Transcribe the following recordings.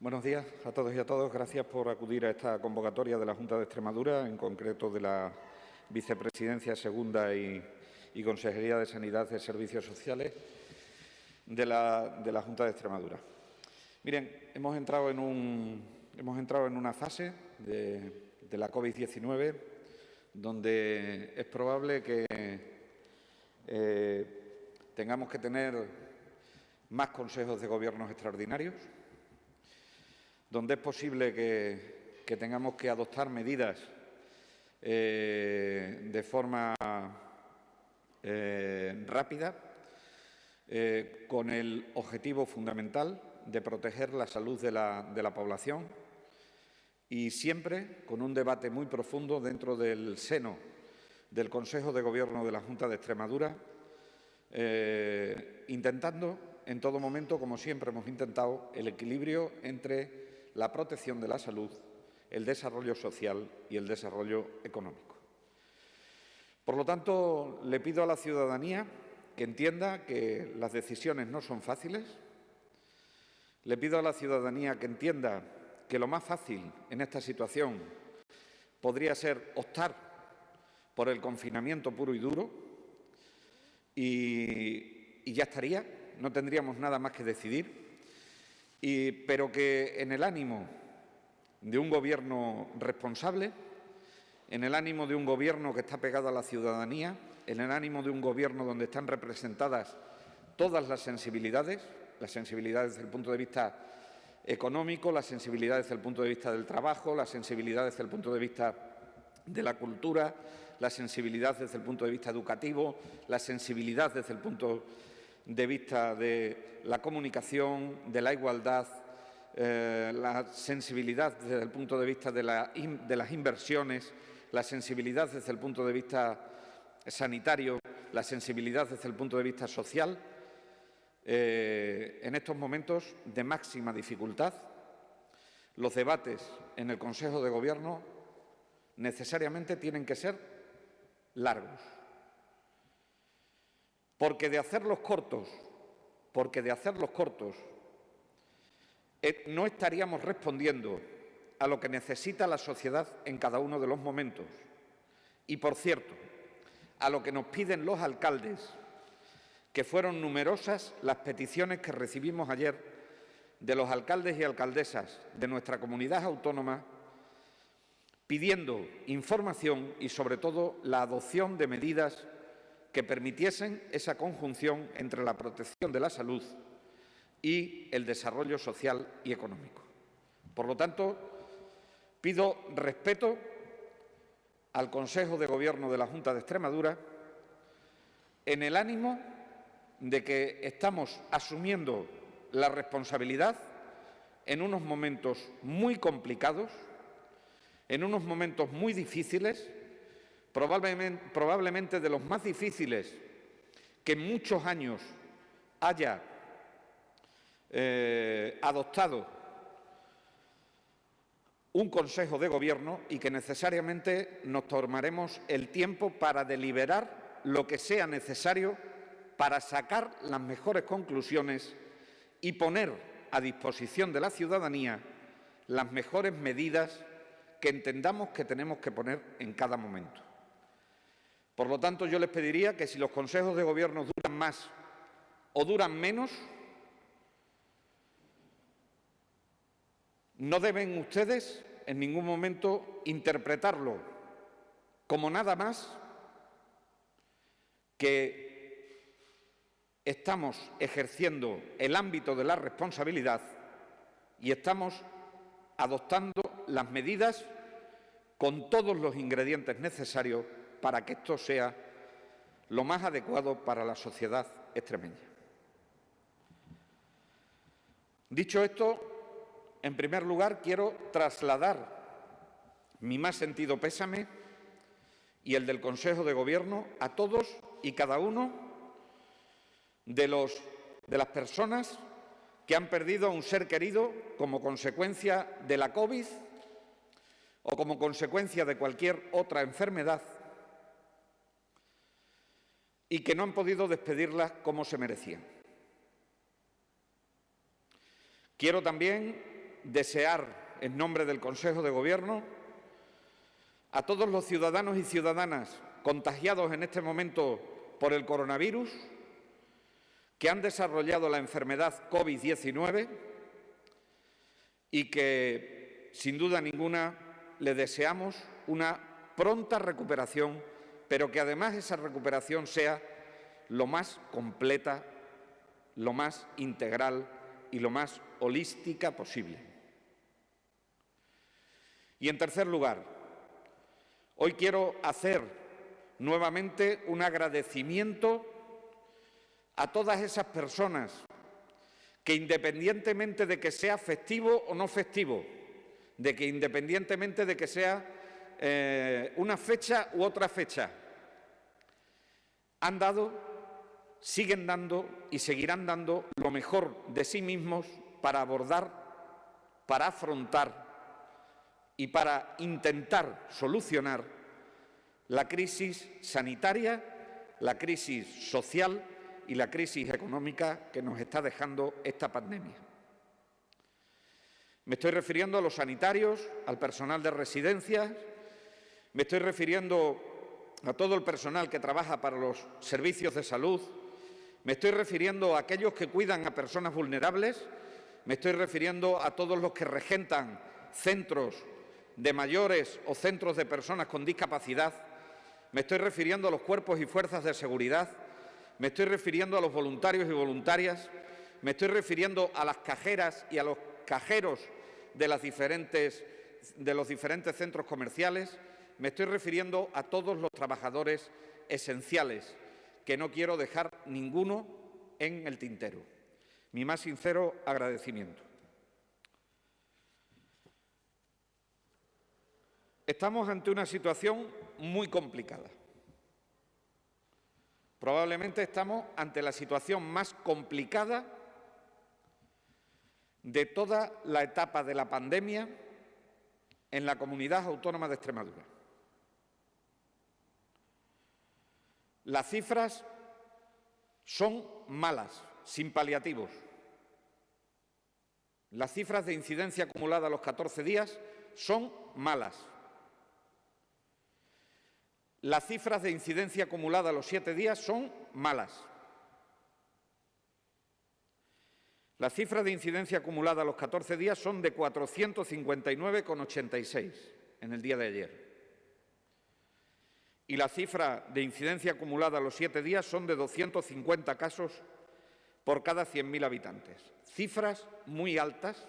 Buenos días a todos y a todas. Gracias por acudir a esta convocatoria de la Junta de Extremadura, en concreto de la Vicepresidencia Segunda y Consejería de Sanidad y Servicios Sociales de la Junta de Extremadura. Miren, hemos entrado en una fase de la COVID-19 donde es probable que tengamos que tener más consejos de gobiernos extraordinarios, donde es posible que tengamos que adoptar medidas de forma rápida, con el objetivo fundamental de proteger la salud de la población y siempre con un debate muy profundo dentro del seno del Consejo de Gobierno de la Junta de Extremadura, intentando en todo momento, como siempre hemos intentado, el equilibrio entre la protección de la salud, el desarrollo social y el desarrollo económico. Por lo tanto, le pido a la ciudadanía que entienda que las decisiones no son fáciles. Le pido a la ciudadanía que entienda que lo más fácil en esta situación podría ser optar por el confinamiento puro y duro y ya estaría, no tendríamos nada más que decidir. Pero que en el ánimo de un Gobierno responsable, en el ánimo de un Gobierno que está pegado a la ciudadanía, en el ánimo de un Gobierno donde están representadas todas las sensibilidades desde el punto de vista económico, las sensibilidades desde el punto de vista del trabajo, las sensibilidades desde el punto de vista de la cultura, la sensibilidad desde el punto de vista educativo, la sensibilidad desde el punto de vista de la comunicación, de la igualdad, la sensibilidad desde el punto de vista de las inversiones, la sensibilidad desde el punto de vista sanitario, la sensibilidad desde el punto de vista social. En estos momentos de máxima dificultad, los debates en el Consejo de Gobierno necesariamente tienen que ser largos. Porque de hacerlos cortos, no estaríamos respondiendo a lo que necesita la sociedad en cada uno de los momentos. Y, por cierto, a lo que nos piden los alcaldes, que fueron numerosas las peticiones que recibimos ayer de los alcaldes y alcaldesas de nuestra comunidad autónoma, pidiendo información y, sobre todo, la adopción de medidas que permitiesen esa conjunción entre la protección de la salud y el desarrollo social y económico. Por lo tanto, pido respeto al Consejo de Gobierno de la Junta de Extremadura en el ánimo de que estamos asumiendo la responsabilidad en unos momentos muy complicados, en unos momentos muy difíciles, probablemente de los más difíciles que en muchos años haya adoptado un Consejo de Gobierno y que necesariamente nos tomaremos el tiempo para deliberar lo que sea necesario para sacar las mejores conclusiones y poner a disposición de la ciudadanía las mejores medidas que entendamos que tenemos que poner en cada momento. Por lo tanto, yo les pediría que si los consejos de gobierno duran más o duran menos, no deben ustedes en ningún momento interpretarlo como nada más que estamos ejerciendo el ámbito de la responsabilidad y estamos adoptando las medidas con todos los ingredientes necesarios para que esto sea lo más adecuado para la sociedad extremeña. Dicho esto, en primer lugar quiero trasladar mi más sentido pésame y el del Consejo de Gobierno a todos y cada uno de las personas que han perdido a un ser querido como consecuencia de la COVID o como consecuencia de cualquier otra enfermedad y que no han podido despedirlas como se merecían. Quiero también desear, en nombre del Consejo de Gobierno, a todos los ciudadanos y ciudadanas contagiados en este momento por el coronavirus, que han desarrollado la enfermedad COVID-19 y que, sin duda ninguna, le deseamos una pronta recuperación, pero que además esa recuperación sea lo más completa, lo más integral y lo más holística posible. Y en tercer lugar, hoy quiero hacer nuevamente un agradecimiento a todas esas personas que, independientemente de que sea festivo o no festivo, de que independientemente de que sea una fecha u otra fecha, han dado, siguen dando y seguirán dando lo mejor de sí mismos para abordar, para afrontar y para intentar solucionar la crisis sanitaria, la crisis social y la crisis económica que nos está dejando esta pandemia. Me estoy refiriendo a los sanitarios, al personal de residencias, me estoy refiriendo a todo el personal que trabaja para los servicios de salud, me estoy refiriendo a aquellos que cuidan a personas vulnerables, me estoy refiriendo a todos los que regentan centros de mayores o centros de personas con discapacidad, me estoy refiriendo a los cuerpos y fuerzas de seguridad, me estoy refiriendo a los voluntarios y voluntarias, me estoy refiriendo a las cajeras y a los cajeros de los diferentes centros comerciales, me estoy refiriendo a todos los trabajadores esenciales, que no quiero dejar ninguno en el tintero. Mi más sincero agradecimiento. Estamos ante una situación muy complicada. Probablemente estamos ante la situación más complicada de toda la etapa de la pandemia en la Comunidad Autónoma de Extremadura. Las cifras son malas, sin paliativos. Las cifras de incidencia acumulada a los 14 días son malas. Las cifras de incidencia acumulada a los 7 días son malas. Las cifras de incidencia acumulada a los 14 días son de 459,86 en el día de ayer. Y la cifra de incidencia acumulada a los 7 días son de 250 casos por cada 100.000 habitantes. Cifras muy altas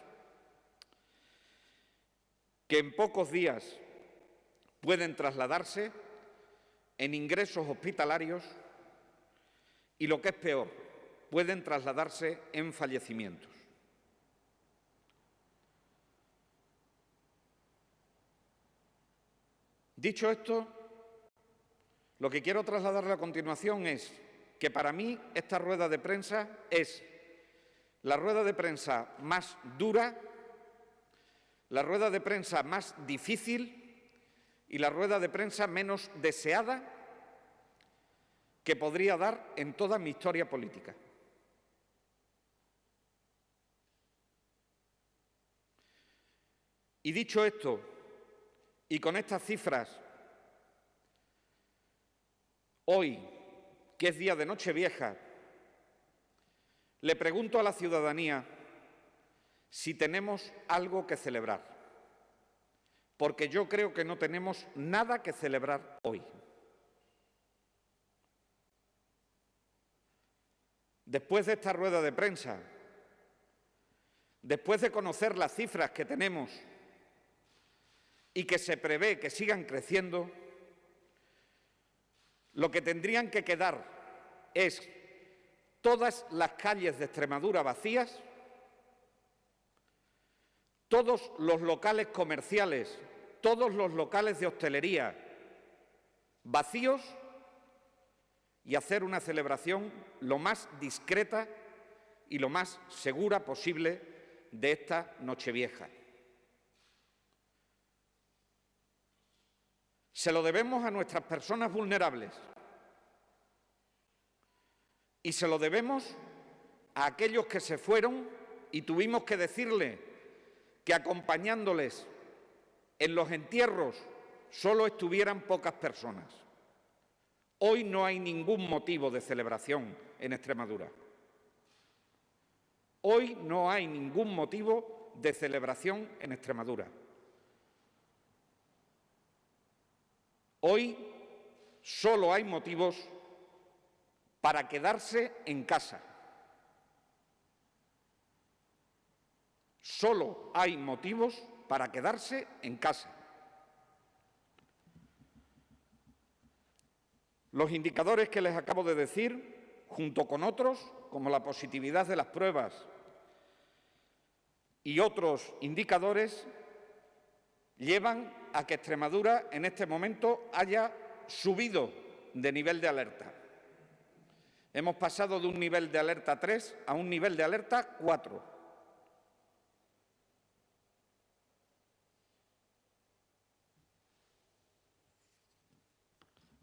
que en pocos días pueden trasladarse en ingresos hospitalarios y, lo que es peor, pueden trasladarse en fallecimientos. Dicho esto, lo que quiero trasladarle a continuación es que para mí esta rueda de prensa es la rueda de prensa más dura, la rueda de prensa más difícil y la rueda de prensa menos deseada que podría dar en toda mi historia política. Y dicho esto, y con estas cifras, hoy, que es día de Nochevieja, le pregunto a la ciudadanía si tenemos algo que celebrar, porque yo creo que no tenemos nada que celebrar hoy. Después de esta rueda de prensa, después de conocer las cifras que tenemos y que se prevé que sigan creciendo, lo que tendrían que quedar es todas las calles de Extremadura vacías, todos los locales comerciales, todos los locales de hostelería vacíos y hacer una celebración lo más discreta y lo más segura posible de esta Nochevieja. Se lo debemos a nuestras personas vulnerables y se lo debemos a aquellos que se fueron y tuvimos que decirle que acompañándoles en los entierros solo estuvieran pocas personas. Hoy no hay ningún motivo de celebración en Extremadura. Hoy no hay ningún motivo de celebración en Extremadura. Hoy solo hay motivos para quedarse en casa. Solo hay motivos para quedarse en casa. Los indicadores que les acabo de decir, junto con otros, como la positividad de las pruebas y otros indicadores, llevan a que Extremadura en este momento haya subido de nivel de alerta. Hemos pasado de un nivel de alerta 3 a un nivel de alerta 4.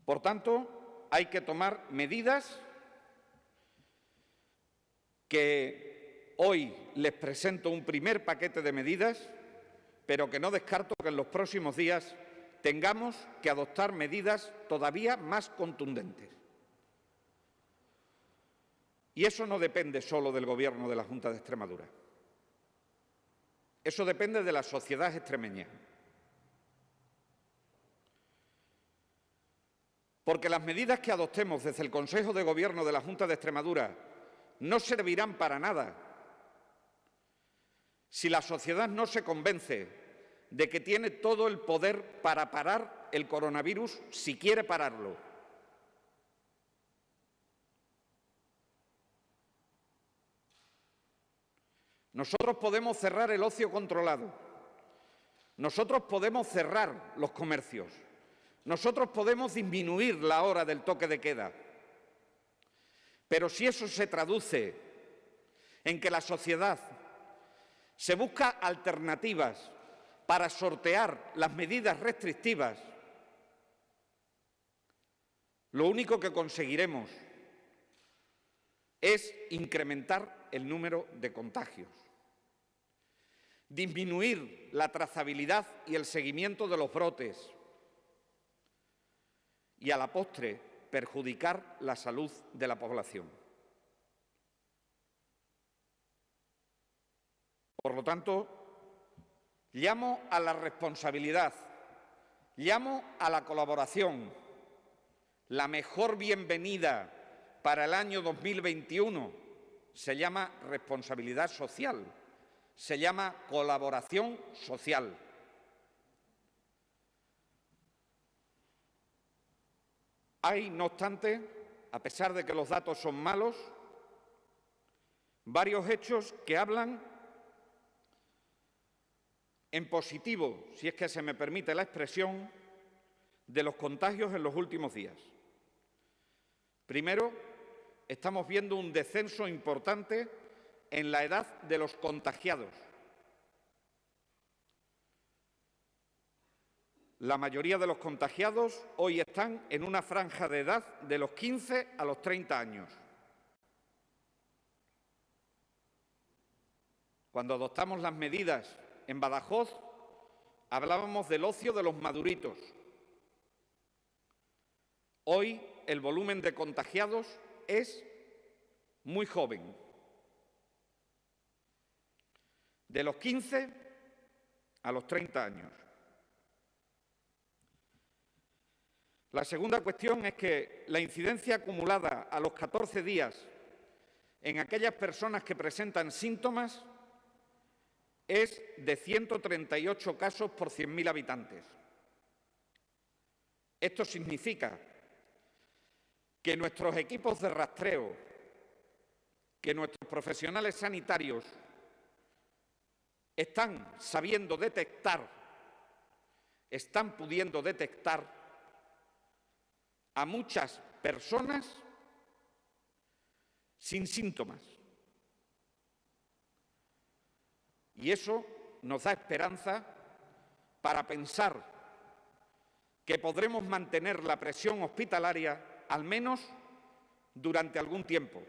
Por tanto, hay que tomar medidas que hoy les presento un primer paquete de medidas, pero que no descarto que en los próximos días tengamos que adoptar medidas todavía más contundentes. Y eso no depende solo del Gobierno de la Junta de Extremadura. Eso depende de la sociedad extremeña. Porque las medidas que adoptemos desde el Consejo de Gobierno de la Junta de Extremadura no servirán para nada si la sociedad no se convence de que tiene todo el poder para parar el coronavirus si quiere pararlo. Nosotros podemos cerrar el ocio controlado. Nosotros podemos cerrar los comercios. Nosotros podemos disminuir la hora del toque de queda. Pero si eso se traduce en que la sociedad se busca alternativas para sortear las medidas restrictivas, lo único que conseguiremos es incrementar el número de contagios, disminuir la trazabilidad y el seguimiento de los brotes y, a la postre, perjudicar la salud de la población. Por lo tanto, llamo a la responsabilidad, llamo a la colaboración. La mejor bienvenida para el año 2021 se llama responsabilidad social, se llama colaboración social. Hay, no obstante, a pesar de que los datos son malos, varios hechos que hablan en positivo, si es que se me permite la expresión, de los contagios en los últimos días. Primero, estamos viendo un descenso importante en la edad de los contagiados. La mayoría de los contagiados hoy están en una franja de edad de los 15 a los 30 años. Cuando adoptamos las medidas en Badajoz, hablábamos del ocio de los maduritos. Hoy el volumen de contagiados es muy joven. De los 15 a los 30 años. La segunda cuestión es que la incidencia acumulada a los 14 días en aquellas personas que presentan síntomas es de 138 casos por 100.000 habitantes. Esto significa que nuestros equipos de rastreo, que nuestros profesionales sanitarios están sabiendo detectar, están pudiendo detectar a muchas personas sin síntomas. Y eso nos da esperanza para pensar que podremos mantener la presión hospitalaria al menos durante algún tiempo.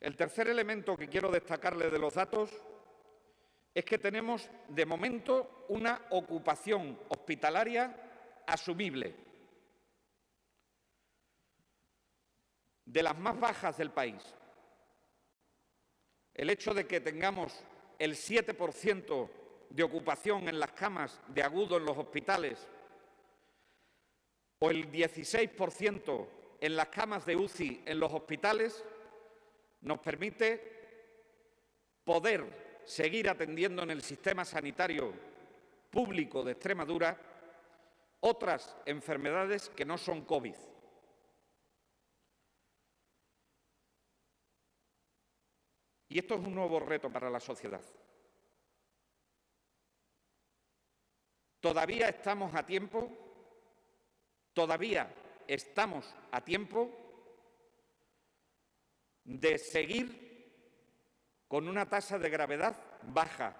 El tercer elemento que quiero destacarle de los datos es que tenemos, de momento, una ocupación hospitalaria asumible, de las más bajas del país. El hecho de que tengamos el 7% de ocupación en las camas de agudo en los hospitales o el 16% en las camas de UCI en los hospitales nos permite poder seguir atendiendo en el sistema sanitario público de Extremadura otras enfermedades que no son COVID. Y esto es un nuevo reto para la sociedad. Todavía estamos a tiempo de seguir con una tasa de gravedad baja.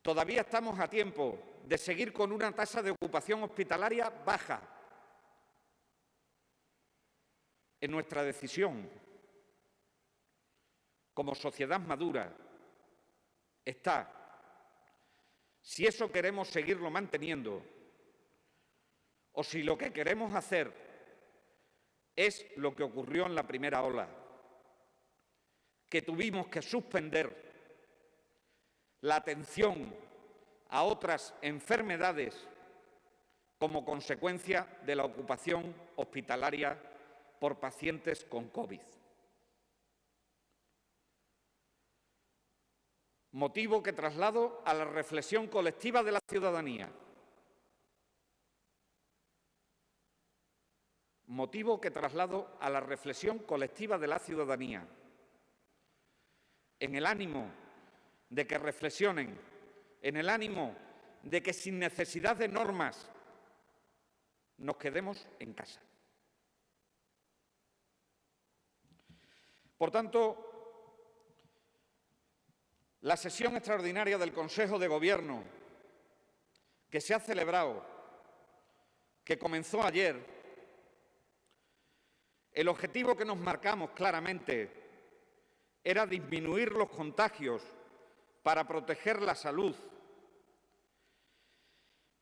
Todavía estamos a tiempo de seguir con una tasa de ocupación hospitalaria baja. En nuestra decisión, como sociedad madura, está si eso queremos seguirlo manteniendo o si lo que queremos hacer es lo que ocurrió en la primera ola, que tuvimos que suspender la atención a otras enfermedades como consecuencia de la ocupación hospitalaria por pacientes con COVID. Motivo que traslado a la reflexión colectiva de la ciudadanía. Motivo que traslado a la reflexión colectiva de la ciudadanía, en el ánimo de que reflexionen, en el ánimo de que sin necesidad de normas nos quedemos en casa. Por tanto, la sesión extraordinaria del Consejo de Gobierno que se ha celebrado, que comenzó ayer, el objetivo que nos marcamos claramente era disminuir los contagios para proteger la salud,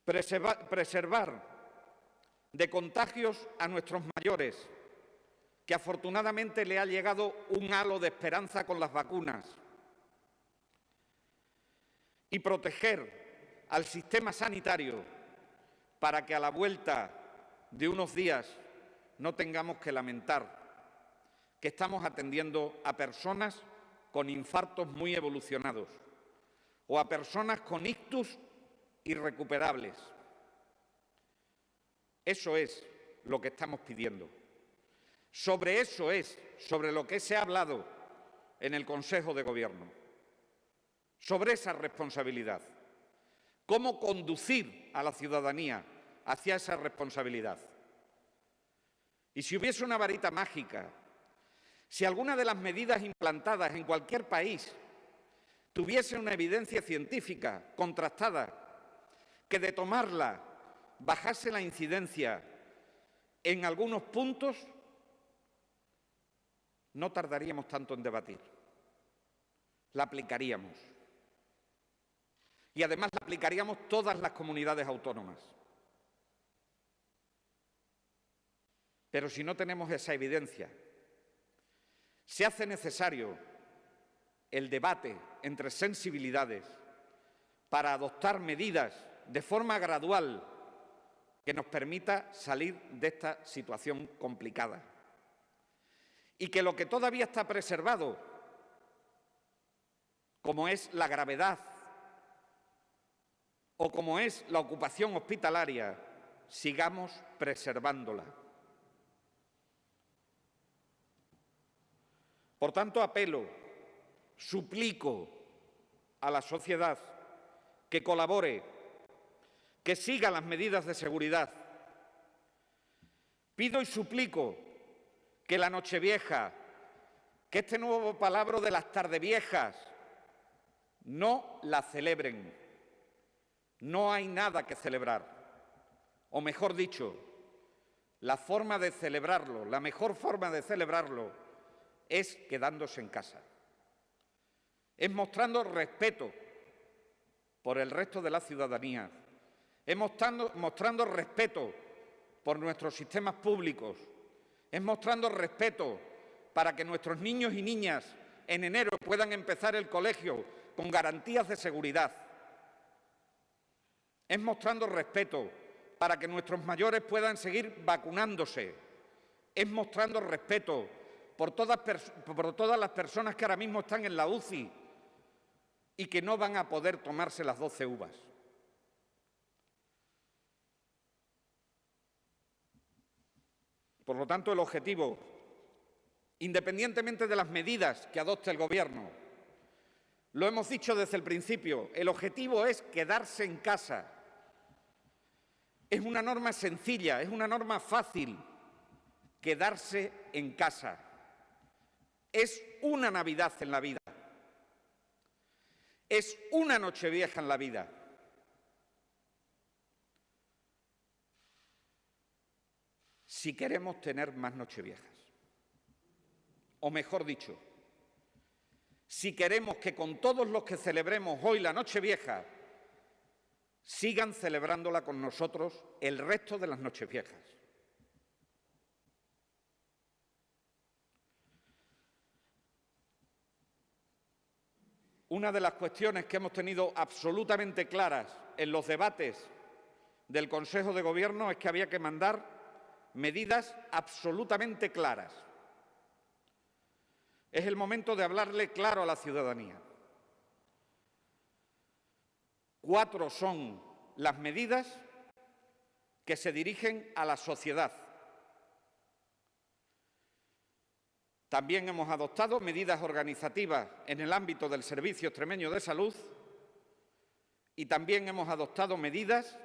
preservar de contagios a nuestros mayores, que afortunadamente le ha llegado un halo de esperanza con las vacunas, y proteger al sistema sanitario para que a la vuelta de unos días no tengamos que lamentar que estamos atendiendo a personas con infartos muy evolucionados o a personas con ictus irrecuperables. Eso es lo que estamos pidiendo. Sobre eso es sobre lo que se ha hablado en el Consejo de Gobierno. Sobre esa responsabilidad. ¿Cómo conducir a la ciudadanía hacia esa responsabilidad? Y si hubiese una varita mágica, si alguna de las medidas implantadas en cualquier país tuviese una evidencia científica contrastada, que de tomarla bajase la incidencia en algunos puntos, no tardaríamos tanto en debatir. La aplicaríamos. Y además la aplicaríamos todas las comunidades autónomas. Pero si no tenemos esa evidencia, se hace necesario el debate entre sensibilidades para adoptar medidas de forma gradual que nos permita salir de esta situación complicada. Y que lo que todavía está preservado, como es la gravedad o como es la ocupación hospitalaria, sigamos preservándola. Por tanto, apelo, suplico a la sociedad que colabore, que siga las medidas de seguridad. Pido y suplico que la Nochevieja, que este nuevo palabra de las tardeviejas, no la celebren. No hay nada que celebrar. O mejor dicho, la forma de celebrarlo, la mejor forma de celebrarlo es quedándose en casa. Es mostrando respeto por el resto de la ciudadanía. Es mostrando respeto por nuestros sistemas públicos. Es mostrando respeto para que nuestros niños y niñas en enero puedan empezar el colegio con garantías de seguridad. Es mostrando respeto para que nuestros mayores puedan seguir vacunándose. Es mostrando respeto por todas las personas que ahora mismo están en la UCI y que no van a poder tomarse las 12 uvas. Por lo tanto, el objetivo, independientemente de las medidas que adopte el Gobierno, lo hemos dicho desde el principio, el objetivo es quedarse en casa. Es una norma sencilla, es una norma fácil, quedarse en casa. Es una Navidad en la vida. Es una Nochevieja en la vida. Si queremos tener más Nocheviejas, o mejor dicho, si queremos que con todos los que celebremos hoy la Nochevieja sigan celebrándola con nosotros el resto de las Nocheviejas. Una de las cuestiones que hemos tenido absolutamente claras en los debates del Consejo de Gobierno es que había que mandar medidas absolutamente claras. Es el momento de hablarle claro a la ciudadanía. 4 son las medidas que se dirigen a la sociedad. También hemos adoptado medidas organizativas en el ámbito del Servicio Extremeño de Salud y también hemos adoptado medidas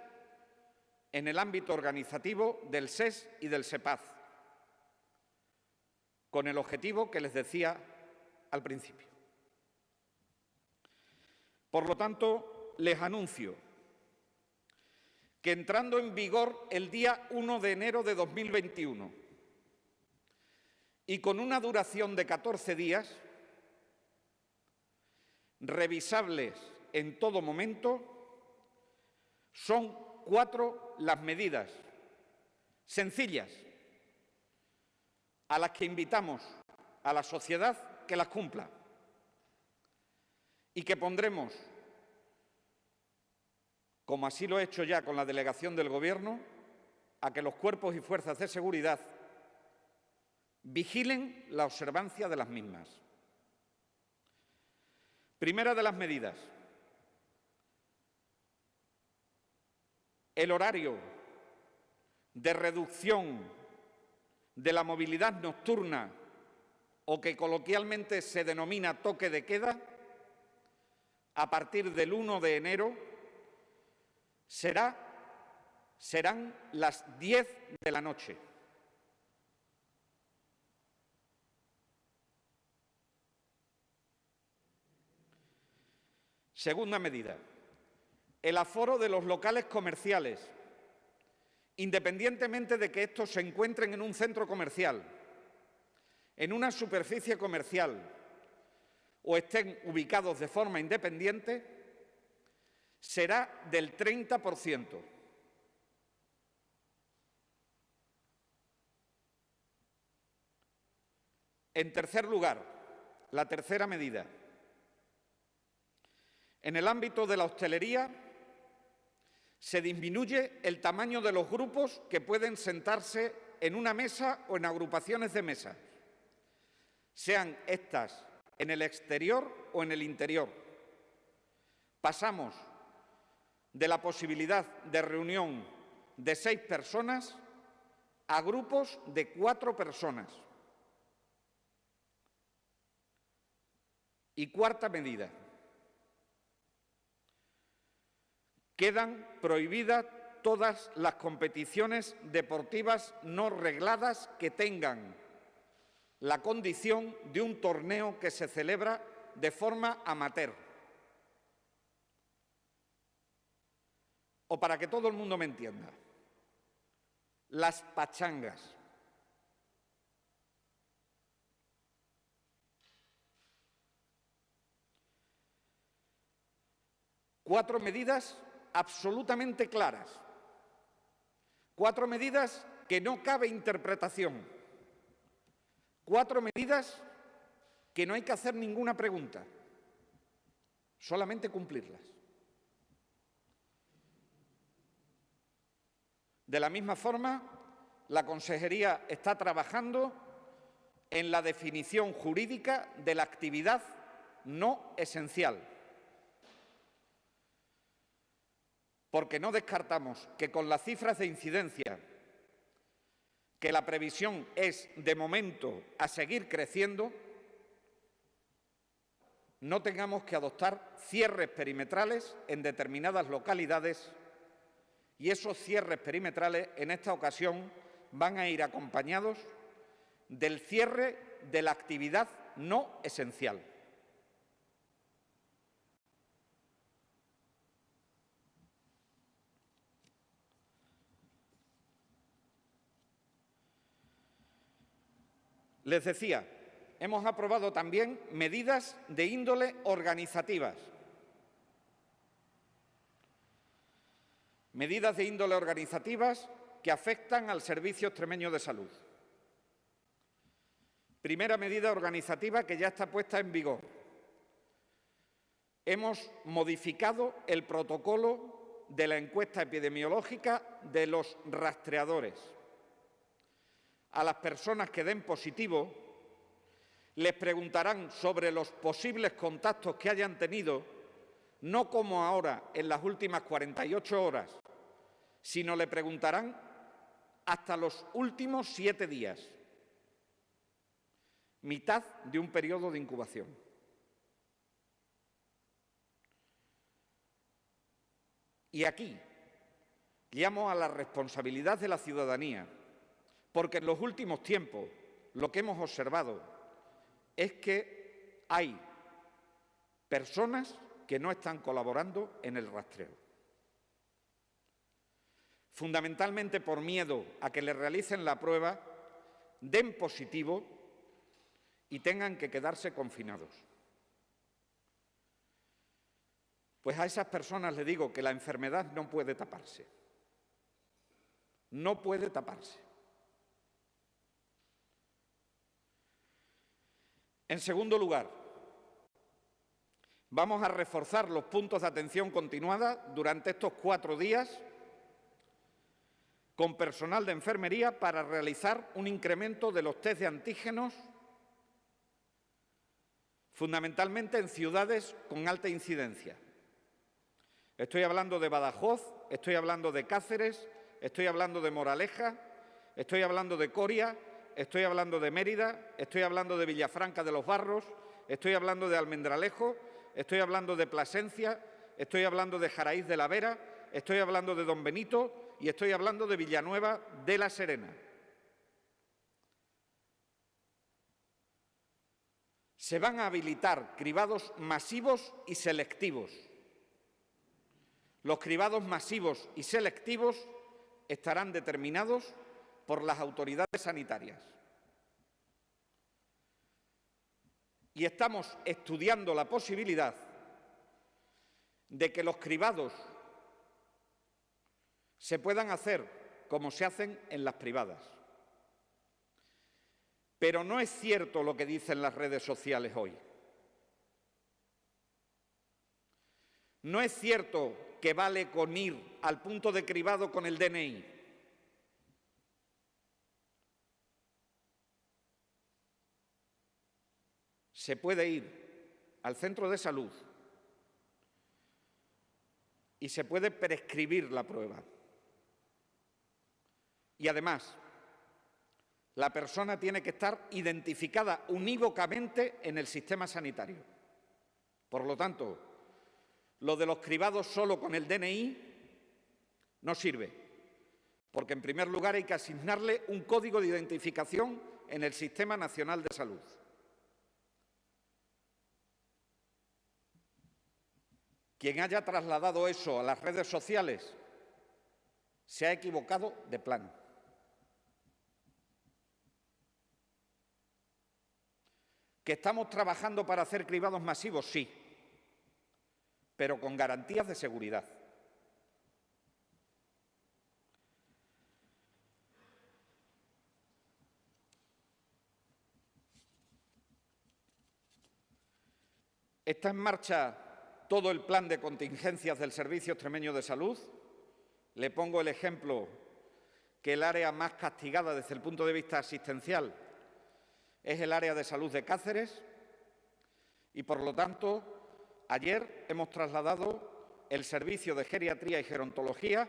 en el ámbito organizativo del SES y del SEPAZ, con el objetivo que les decía al principio. Por lo tanto, les anuncio que entrando en vigor el día 1 de enero de 2021 y con una duración de 14 días, revisables en todo momento, son 4 las medidas sencillas a las que invitamos a la sociedad que las cumpla y que pondremos, como así lo he hecho ya con la delegación del Gobierno, a que los cuerpos y fuerzas de seguridad vigilen la observancia de las mismas. Primera de las medidas. El horario de reducción de la movilidad nocturna, o que coloquialmente se denomina toque de queda, a partir del 1 de enero serán las 10 de la noche. Segunda medida. El aforo de los locales comerciales, independientemente de que estos se encuentren en un centro comercial, en una superficie comercial o estén ubicados de forma independiente, será del 30%. En tercer lugar, la tercera medida. En el ámbito de la hostelería, se disminuye el tamaño de los grupos que pueden sentarse en una mesa o en agrupaciones de mesas, sean estas en el exterior o en el interior. Pasamos de la posibilidad de reunión de 6 personas a grupos de 4 personas. Y cuarta medida. Quedan prohibidas todas las competiciones deportivas no regladas que tengan la condición de un torneo que se celebra de forma amateur. O para que todo el mundo me entienda, las pachangas. 4 medidas absolutamente claras, 4 medidas que no cabe interpretación, 4 medidas que no hay que hacer ninguna pregunta, solamente cumplirlas. De la misma forma, la Consejería está trabajando en la definición jurídica de la actividad no esencial, porque no descartamos que con las cifras de incidencia, que la previsión es, de momento, a seguir creciendo, no tengamos que adoptar cierres perimetrales en determinadas localidades, y esos cierres perimetrales, en esta ocasión, van a ir acompañados del cierre de la actividad no esencial. Les decía, hemos aprobado también medidas de índole organizativas. Medidas de índole organizativas que afectan al Servicio Extremeño de Salud. Primera medida organizativa que ya está puesta en vigor. Hemos modificado el protocolo de la encuesta epidemiológica de los rastreadores. A las personas que den positivo les preguntarán sobre los posibles contactos que hayan tenido, no como ahora en las últimas 48 horas, sino le preguntarán hasta los últimos 7 días, mitad de un periodo de incubación. Y aquí llamo a la responsabilidad de la ciudadanía, porque en los últimos tiempos lo que hemos observado es que hay personas que no están colaborando en el rastreo, fundamentalmente por miedo a que le realicen la prueba, den positivo y tengan que quedarse confinados. Pues a esas personas les digo que la enfermedad no puede taparse. No puede taparse. En segundo lugar, vamos a reforzar los puntos de atención continuada durante estos 4 días con personal de enfermería para realizar un incremento de los test de antígenos, fundamentalmente en ciudades con alta incidencia. Estoy hablando de Badajoz, estoy hablando de Cáceres, estoy hablando de Moraleja, estoy hablando de Coria, estoy hablando de Mérida, estoy hablando de Villafranca de los Barros, estoy hablando de Almendralejo, estoy hablando de Plasencia, estoy hablando de Jaraíz de la Vera, estoy hablando de Don Benito y estoy hablando de Villanueva de la Serena. Se van a habilitar cribados masivos y selectivos. Los cribados masivos y selectivos estarán determinados por las autoridades sanitarias. Y estamos estudiando la posibilidad de que los cribados se puedan hacer como se hacen en las privadas. Pero no es cierto lo que dicen las redes sociales hoy. No es cierto que vale con ir al punto de cribado con el DNI. Se puede ir al centro de salud y se puede prescribir la prueba. Y además, la persona tiene que estar identificada unívocamente en el sistema sanitario. Por lo tanto, lo de los cribados solo con el DNI no sirve, porque en primer lugar hay que asignarle un código de identificación en el Sistema Nacional de Salud. Quien haya trasladado eso a las redes sociales se ha equivocado de plano. ¿Que estamos trabajando para hacer cribados masivos? Sí. pero con garantías de seguridad. Está en marcha todo el plan de contingencias del Servicio Extremeño de Salud. Le pongo el ejemplo que el área más castigada desde el punto de vista asistencial es el área de salud de Cáceres y, por lo tanto, ayer hemos trasladado el servicio de geriatría y gerontología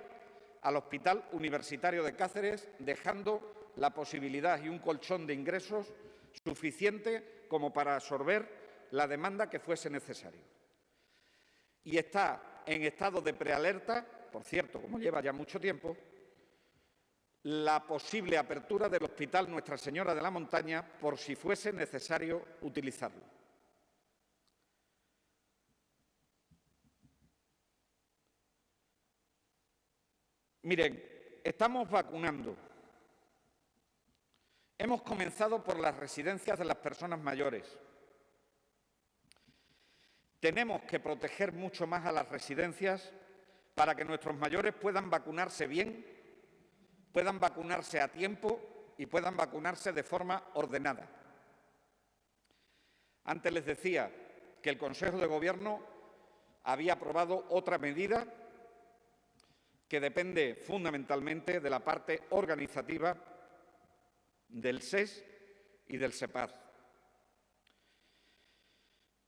al Hospital Universitario de Cáceres, dejando la posibilidad y un colchón de ingresos suficiente como para absorber la demanda que fuese necesario. Y está en estado de prealerta, por cierto, como lleva ya mucho tiempo, la posible apertura del Hospital Nuestra Señora de la Montaña por si fuese necesario utilizarlo. Miren, estamos vacunando. Hemos comenzado por las residencias de las personas mayores. Tenemos que proteger mucho más a las residencias para que nuestros mayores puedan vacunarse bien, puedan vacunarse a tiempo y puedan vacunarse de forma ordenada. Antes les decía que el Consejo de Gobierno había aprobado otra medida que depende fundamentalmente de la parte organizativa del SES y del SEPAD.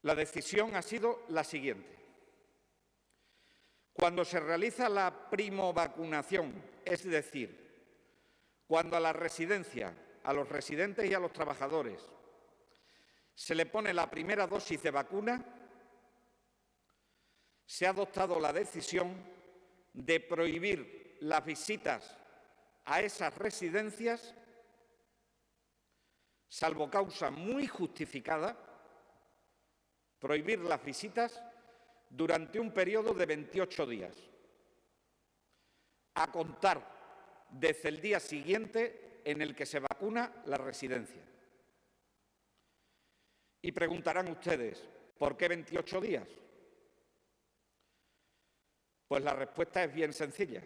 La decisión ha sido la siguiente. Cuando se realiza la primovacunación, es decir, cuando a la residencia, a los residentes y a los trabajadores se le pone la primera dosis de vacuna, se ha adoptado la decisión de prohibir las visitas a esas residencias, salvo causa muy justificada, prohibir las visitas durante un periodo de 28 días, a contar desde el día siguiente en el que se vacuna la residencia. Y preguntarán ustedes, ¿por qué 28 días? Pues la respuesta es bien sencilla.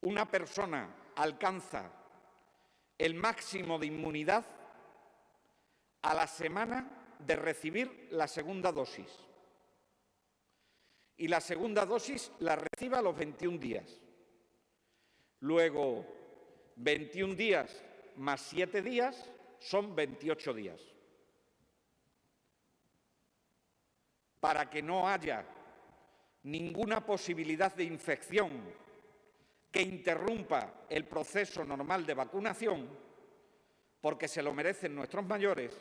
Una persona alcanza el máximo de inmunidad a la semana de recibir la segunda dosis. Y la segunda dosis la recibe a los 21 días. Luego, 21 días más 7 días son 28 días. Para que no haya ninguna posibilidad de infección que interrumpa el proceso normal de vacunación, porque se lo merecen nuestros mayores,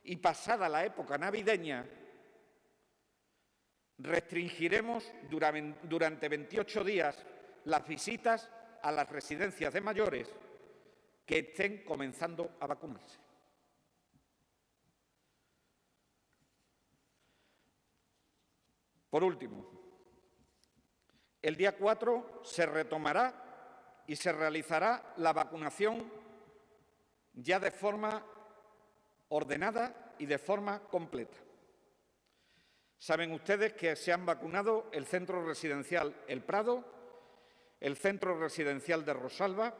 y pasada la época navideña, restringiremos durante 28 días las visitas a las residencias de mayores que estén comenzando a vacunarse. Por último, el día 4 se retomará y se realizará la vacunación ya de forma ordenada y de forma completa. Saben ustedes que se han vacunado el Centro Residencial El Prado, el Centro Residencial de Rosalba,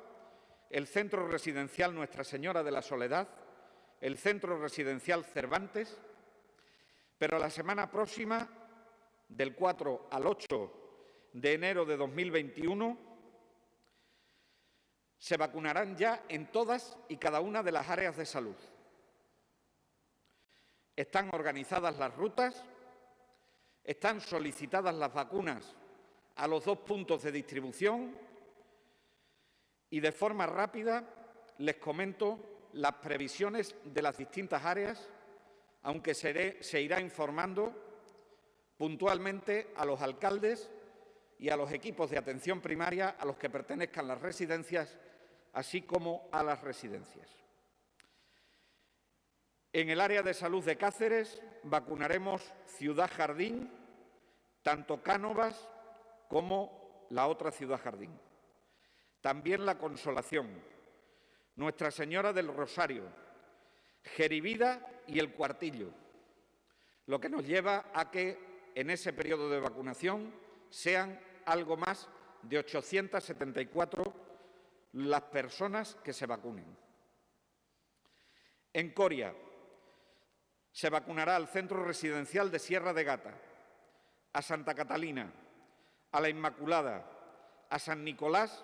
el Centro Residencial Nuestra Señora de la Soledad, el Centro Residencial Cervantes, pero la semana próxima, del 4 al 8 de enero de 2021, se vacunarán ya en todas y cada una de las áreas de salud. Están organizadas las rutas, están solicitadas las vacunas a los 2 puntos de distribución y de forma rápida les comento las previsiones de las distintas áreas, aunque se irá informando puntualmente a los alcaldes y a los equipos de atención primaria a los que pertenezcan las residencias, así como a las residencias. En el área de salud de Cáceres vacunaremos Ciudad Jardín, tanto Cánovas como la otra Ciudad Jardín. También La Consolación, Nuestra Señora del Rosario, Gerivida y El Cuartillo, lo que nos lleva a que en ese periodo de vacunación sean algo más de 874 las personas que se vacunen. En Coria se vacunará al Centro Residencial de Sierra de Gata, a Santa Catalina, a la Inmaculada, a San Nicolás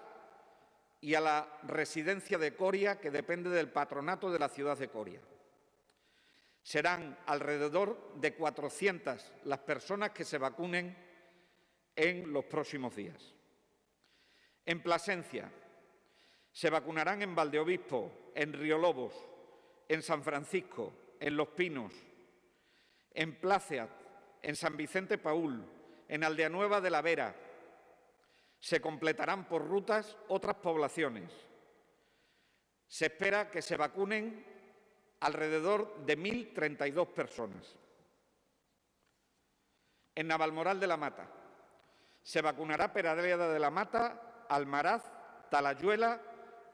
y a la Residencia de Coria, que depende del patronato de la ciudad de Coria. Serán alrededor de 400 las personas que se vacunen en los próximos días. En Plasencia se vacunarán en Valdeobispo, en Riolobos, en San Francisco, en Los Pinos, en Pláceat, en San Vicente Paúl, en Aldeanueva de la Vera. Se completarán por rutas otras poblaciones. Se espera que se vacunen alrededor de 1.032 personas. En Navalmoral de la Mata se vacunará Peradilla de la Mata, Almaraz, Talayuela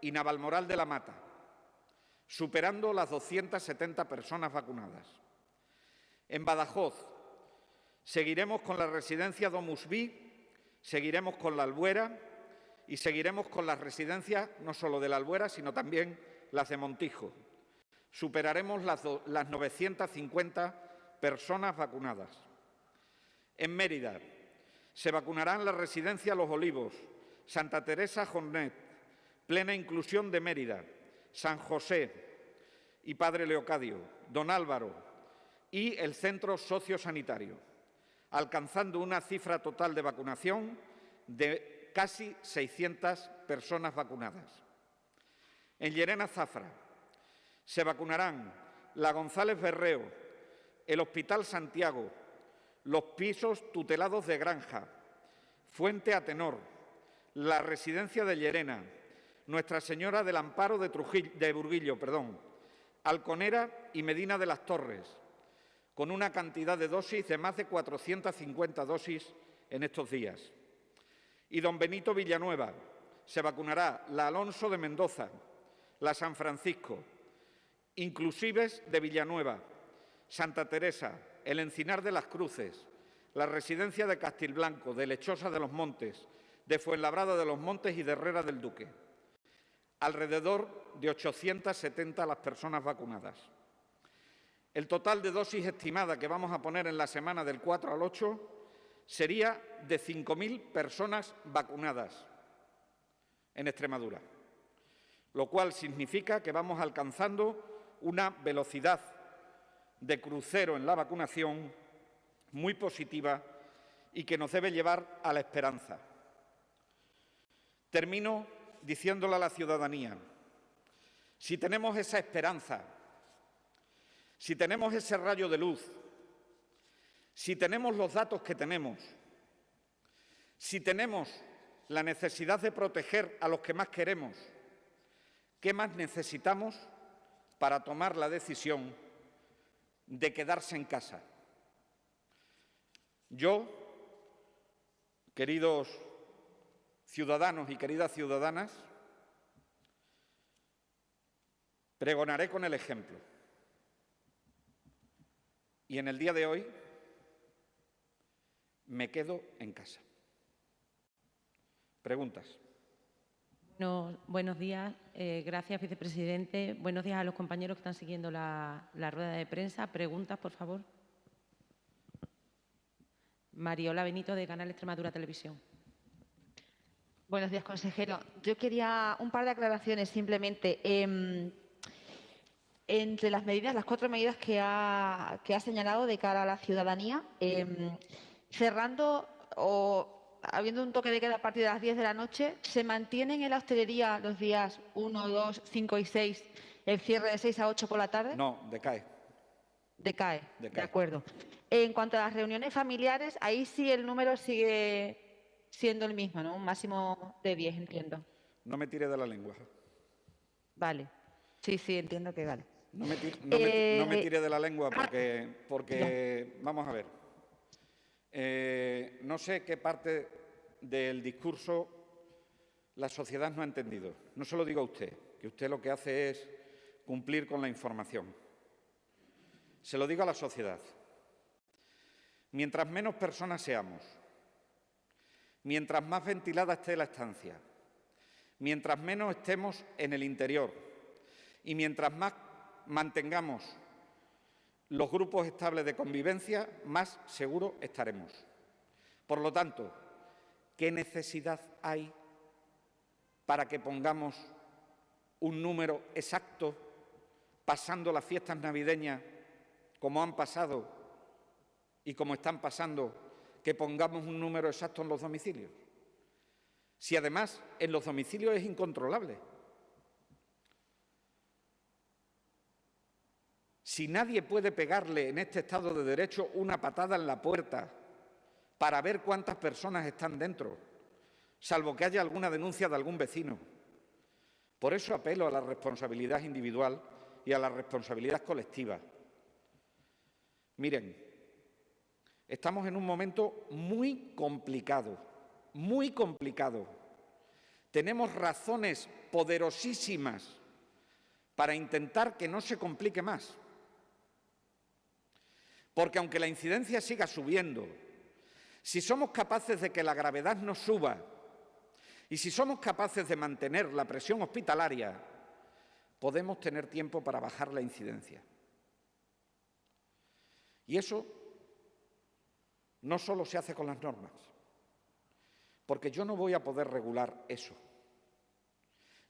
y Navalmoral de la Mata, superando las 270 personas vacunadas. En Badajoz seguiremos con la residencia Domus Vi, seguiremos con la Albuera y seguiremos con las residencias no solo de la Albuera, sino también las de Montijo. Superaremos las 950 personas vacunadas. En Mérida se vacunarán la residencia Los Olivos, Santa Teresa Jornet, Plena Inclusión de Mérida, San José y Padre Leocadio, Don Álvaro y el Centro Sociosanitario, alcanzando una cifra total de vacunación de casi 600 personas vacunadas. En Llerena Zafra se vacunarán la González Berreo, el Hospital Santiago, los pisos tutelados de Granja, Fuente Atenor, la Residencia de Llerena, Nuestra Señora del Amparo de Burguillo, Alconera y Medina de las Torres, con una cantidad de dosis de más de 450 dosis en estos días. Y Don Benito Villanueva se vacunará la Alonso de Mendoza, la San Francisco, Inclusives de Villanueva, Santa Teresa, el Encinar de las Cruces, la Residencia de Castilblanco, de Lechosa de los Montes, de Fuenlabrada de los Montes y de Herrera del Duque. Alrededor de 870 las personas vacunadas. El total de dosis estimada que vamos a poner en la semana del 4 al 8 sería de 5.000 personas vacunadas en Extremadura, lo cual significa que vamos alcanzando una velocidad de crucero en la vacunación muy positiva y que nos debe llevar a la esperanza. Termino diciéndole a la ciudadanía, si tenemos esa esperanza, si tenemos ese rayo de luz, si tenemos los datos que tenemos, si tenemos la necesidad de proteger a los que más queremos, ¿qué más necesitamos para tomar la decisión de quedarse en casa? Yo, queridos ciudadanos y queridas ciudadanas, pregonaré con el ejemplo. Y en el día de hoy me quedo en casa. Preguntas. No, buenos días. Gracias, vicepresidente. Buenos días a los compañeros que están siguiendo la rueda de prensa. Preguntas, por favor. Mariola Benito, de Canal Extremadura Televisión. Buenos días, consejero. Yo quería un par de aclaraciones simplemente. Entre las medidas, las 4 medidas que ha señalado de cara a la ciudadanía, cerrando o habiendo un toque de queda a partir de las 10 de la noche, ¿se mantienen en la hostelería los días 1, 2, 5 y 6 el cierre de 6 a 8 por la tarde? No, decae. Decae. De acuerdo. En cuanto a las reuniones familiares, ahí sí el número sigue siendo el mismo, ¿no? Un máximo de 10, entiendo. No me tire de la lengua. Vale. Sí, entiendo que vale. No me tire de la lengua porque vamos a ver. No sé qué parte del discurso la sociedad no ha entendido. No se lo digo a usted, que usted lo que hace es cumplir con la información. Se lo digo a la sociedad. Mientras menos personas seamos, mientras más ventilada esté la estancia, mientras menos estemos en el interior y mientras más mantengamos los grupos estables de convivencia, más seguros estaremos. Por lo tanto, ¿qué necesidad hay para que pongamos un número exacto pasando las fiestas navideñas como han pasado y como están pasando, que pongamos un número exacto en los domicilios? Si además en los domicilios es incontrolable. Si nadie puede pegarle en este Estado de Derecho una patada en la puerta para ver cuántas personas están dentro, salvo que haya alguna denuncia de algún vecino. Por eso apelo a la responsabilidad individual y a la responsabilidad colectiva. Miren, estamos en un momento muy complicado, muy complicado. Tenemos razones poderosísimas para intentar que no se complique más. Porque aunque la incidencia siga subiendo, si somos capaces de que la gravedad no suba y si somos capaces de mantener la presión hospitalaria, podemos tener tiempo para bajar la incidencia. Y eso no solo se hace con las normas, porque yo no voy a poder regular eso.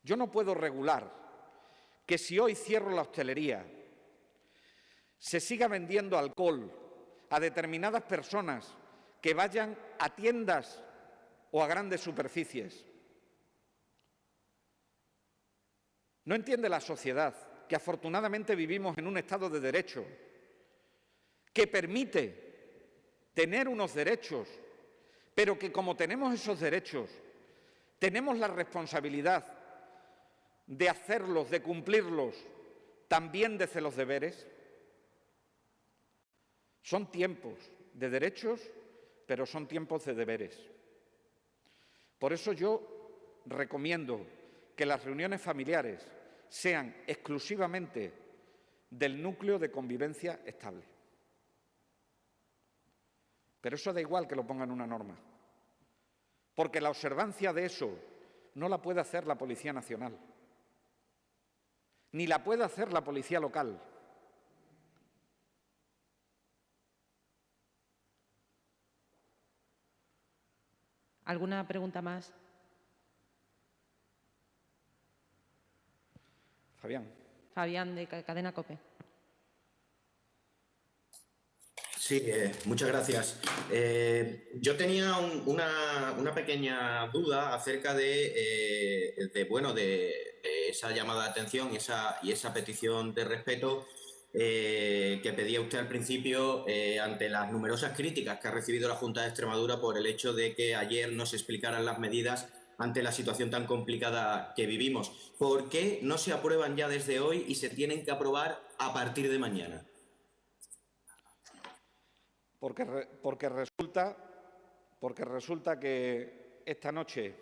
Yo no puedo regular que si hoy cierro la hostelería, se siga vendiendo alcohol a determinadas personas que vayan a tiendas o a grandes superficies. No entiende la sociedad que afortunadamente vivimos en un Estado de Derecho que permite tener unos derechos, pero que como tenemos esos derechos, tenemos la responsabilidad de hacerlos, de cumplirlos, también desde los deberes. Son tiempos de derechos, pero son tiempos de deberes. Por eso yo recomiendo que las reuniones familiares sean exclusivamente del núcleo de convivencia estable. Pero eso da igual que lo ponga en una norma, porque la observancia de eso no la puede hacer la Policía Nacional, ni la puede hacer la Policía Local. ¿Alguna pregunta más? Fabián. Fabián, de Cadena COPE. Sí, muchas gracias. Yo tenía una pequeña duda acerca de esa llamada de atención y esa petición de respeto que pedía usted al principio ante las numerosas críticas que ha recibido la Junta de Extremadura por el hecho de que ayer no se explicaran las medidas ante la situación tan complicada que vivimos. ¿Por qué no se aprueban ya desde hoy y se tienen que aprobar a partir de mañana? Porque resulta que esta noche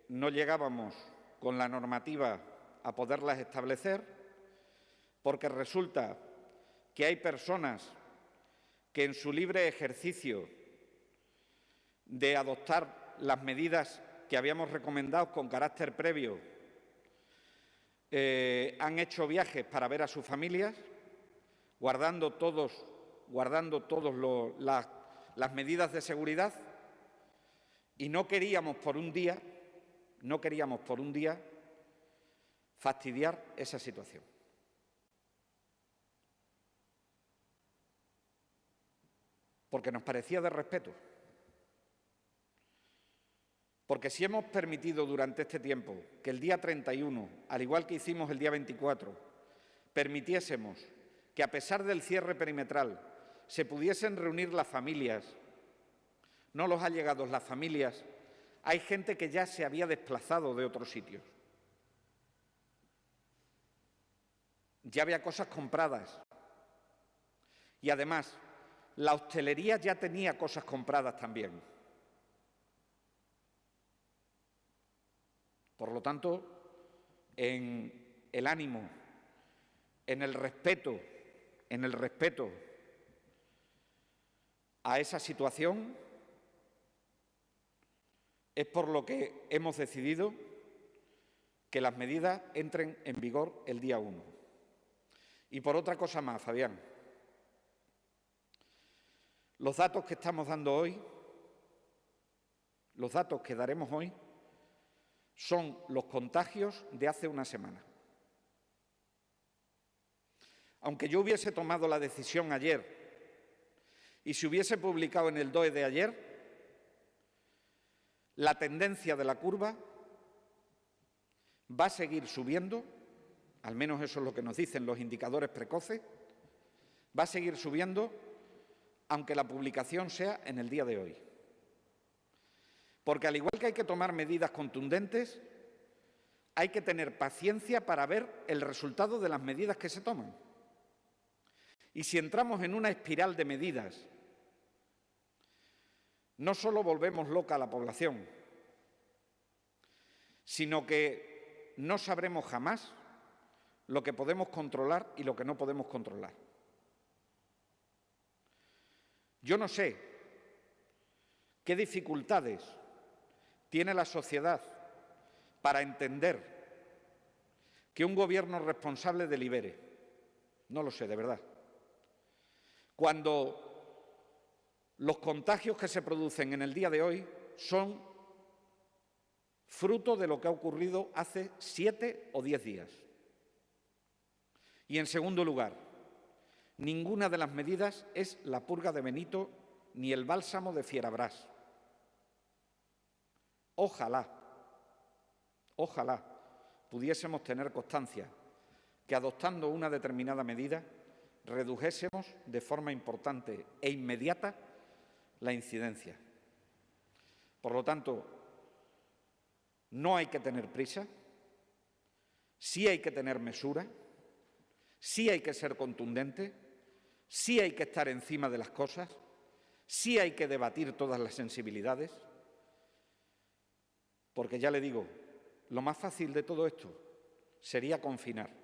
no llegábamos con la normativa a poderlas establecer, porque resulta que hay personas que en su libre ejercicio de adoptar las medidas que habíamos recomendado con carácter previo han hecho viajes para ver a sus familias, guardando todos las medidas de seguridad, y no queríamos por un día fastidiar esa situación. Porque nos parecía de respeto. Porque si hemos permitido durante este tiempo que el día 31, al igual que hicimos el día 24, permitiésemos que a pesar del cierre perimetral se pudiesen reunir las familias, no los allegados, las familias, hay gente que ya se había desplazado de otros sitios. Ya había cosas compradas. Y además, la hostelería ya tenía cosas compradas también. Por lo tanto, en el ánimo, en el respeto a esa situación es por lo que hemos decidido que las medidas entren en vigor el día 1. Y por otra cosa más, Fabián. Los datos que estamos dando hoy, los datos que daremos hoy, son los contagios de hace una semana. Aunque yo hubiese tomado la decisión ayer y se hubiese publicado en el DOE de ayer, la tendencia de la curva va a seguir subiendo, al menos eso es lo que nos dicen los indicadores precoces, va a seguir subiendo aunque la publicación sea en el día de hoy. Porque al igual que hay que tomar medidas contundentes, hay que tener paciencia para ver el resultado de las medidas que se toman. Y si entramos en una espiral de medidas, no solo volvemos loca a la población, sino que no sabremos jamás lo que podemos controlar y lo que no podemos controlar. Yo no sé qué dificultades tiene la sociedad para entender que un gobierno responsable delibere. No lo sé, de verdad. Cuando los contagios que se producen en el día de hoy son fruto de lo que ha ocurrido hace 7 o 10 días. Y en segundo lugar, ninguna de las medidas es la purga de Benito ni el bálsamo de Fierabrás. Ojalá pudiésemos tener constancia que adoptando una determinada medida redujésemos de forma importante e inmediata la incidencia. Por lo tanto, no hay que tener prisa, sí hay que tener mesura, sí hay que ser contundente, sí hay que estar encima de las cosas, sí hay que debatir todas las sensibilidades, porque ya le digo, lo más fácil de todo esto sería confinar.